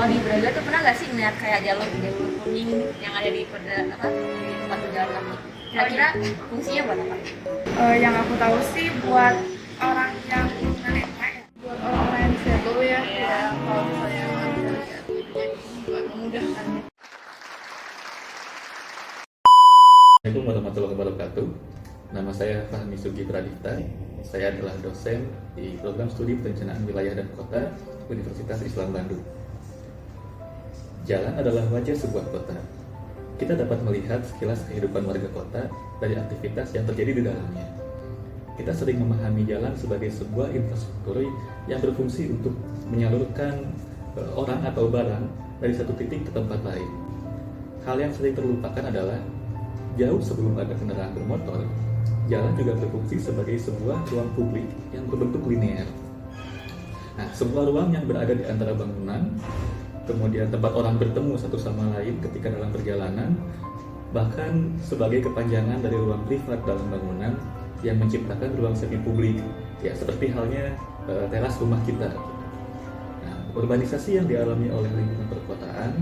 Kalau di Braga tuh pernah nggak sih ngeliat kayak jalur kuning yang ada di di tempat berjalan kaki? Kira-kira fungsinya buat apa? Yang aku tahu sih buat orang yang tunanetra ya, buat orang-orang yang disable ya, kalau misalnya nggak bisa lihat gitu, jadi buat memudahkan. Assalamualaikum warahmatullahi wabarakatuh. Nama saya Fahmi Sugi Pradipta. Saya adalah dosen di program studi perencanaan wilayah dan kota Universitas Islam Bandung. Jalan adalah wajah sebuah kota. Kita dapat melihat sekilas kehidupan warga kota dari aktivitas yang terjadi di dalamnya. Kita sering memahami jalan sebagai sebuah infrastruktur yang berfungsi untuk menyalurkan orang atau barang dari satu titik ke tempat lain. Hal yang sering terlupakan adalah jauh sebelum ada kendaraan bermotor, jalan juga berfungsi sebagai sebuah ruang publik yang berbentuk linear. Nah, sebuah ruang yang berada di antara bangunan, kemudian tempat orang bertemu satu sama lain ketika dalam perjalanan, bahkan sebagai kepanjangan dari ruang privat dalam bangunan yang menciptakan ruang semi publik, ya seperti halnya teras rumah kita. Nah, urbanisasi yang dialami oleh lingkungan perkotaan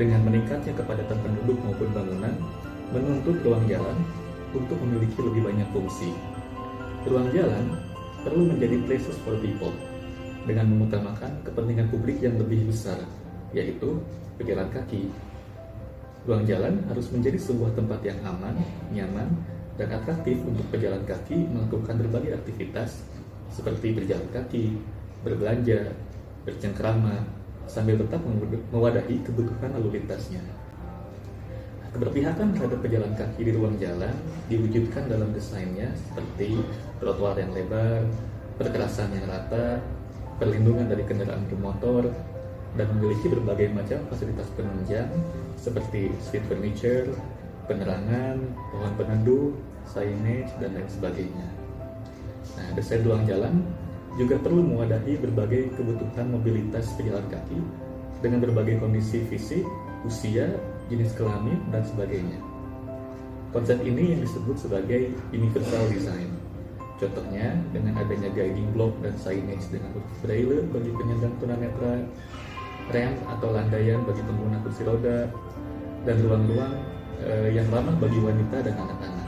dengan meningkatnya kepadatan penduduk maupun bangunan menuntut ruang jalan untuk memiliki lebih banyak fungsi. Ruang jalan perlu menjadi places for people dengan mengutamakan kepentingan publik yang lebih besar, yaitu pejalan kaki. Ruang jalan harus menjadi sebuah tempat yang aman, nyaman, dan atraktif untuk pejalan kaki melakukan berbagai aktivitas seperti berjalan kaki, berbelanja, bercengkrama, sambil tetap mewadahi kebutuhan lalu lintasnya. Keberpihakan terhadap pejalan kaki di ruang jalan diwujudkan dalam desainnya seperti trotoar yang lebar, perkerasan yang rata, perlindungan dari kendaraan bermotor, dan memiliki berbagai macam fasilitas penunjang seperti street furniture, penerangan, pohon peneduh, signage, dan lain sebagainya. Nah, desain ruang jalan juga perlu mewadahi berbagai kebutuhan mobilitas pejalan kaki dengan berbagai kondisi fisik, usia, jenis kelamin, dan sebagainya. Konsep ini yang disebut sebagai universal design. Contohnya dengan adanya guiding block dan signage dengan huruf braille bagi penyandang tunanetra, ramp atau landaian bagi pengguna kursi roda, dan ruang-ruang yang ramah bagi wanita dan anak-anak.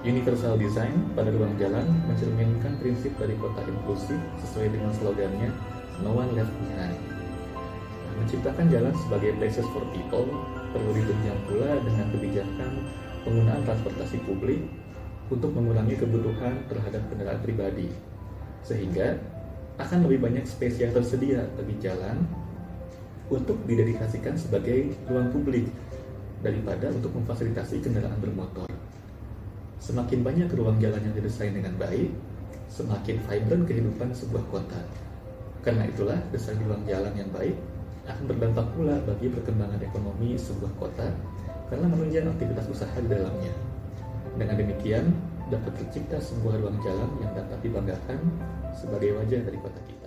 Universal design pada ruang jalan mencerminkan prinsip dari kota inklusif sesuai dengan slogannya No One Left Behind. Menciptakan jalan sebagai places for people perlu ditunjang pula dengan kebijakan penggunaan transportasi publik untuk mengurangi kebutuhan terhadap kendaraan pribadi, sehingga akan lebih banyak space yang tersedia bagi jalan untuk didedikasikan sebagai ruang publik daripada untuk memfasilitasi kendaraan bermotor. Semakin banyak ruang jalan yang didesain dengan baik, semakin vibrant kehidupan sebuah kota. Karena itulah desain ruang jalan yang baik akan berdampak pula bagi perkembangan ekonomi sebuah kota karena menunjang aktivitas usaha di dalamnya. Dengan demikian, dapat tercipta sebuah ruang jalan yang dapat dibanggakan sebagai wajah dari kota kita.